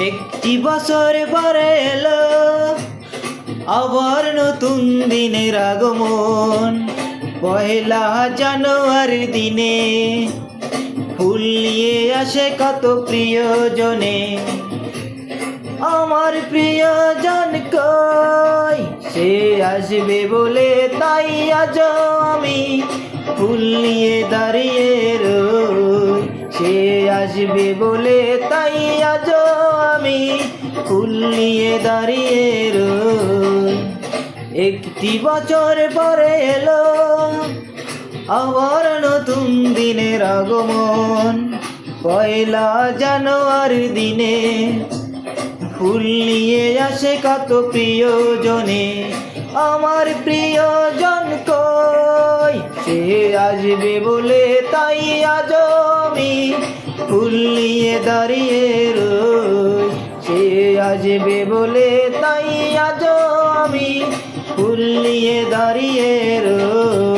একটি বছর পরে এলো আবার নতুন দিনের আগমন। পয়লা জানুয়ারি দিনে ফুল নিয়ে আসে কত প্রিয়জনে। আমার প্রিয়জন কই, সে আসবে বলে তাই আজ আমি ফুল নিয়ে দাঁড়িয়ে রই। সে আসবে বলে তাই আজ আমি ফুল নিয়ে দাঁড়িয়ে রই। একটি বছর পরে এলো আবার নতুন দিনের আগমন। পয়লা জানুয়ারি দিনে ফুল নিয়ে আসে কত প্রিয়জনে। আমার প্রিয়জন কই, সে আসবে বলে তাই আজ আমি ফুল নিয়ে দাঁড়িয়ে রই। সে আসবে বলে তাই আজ আমি ফুল নিয়ে দাঁড়িয়ে রই।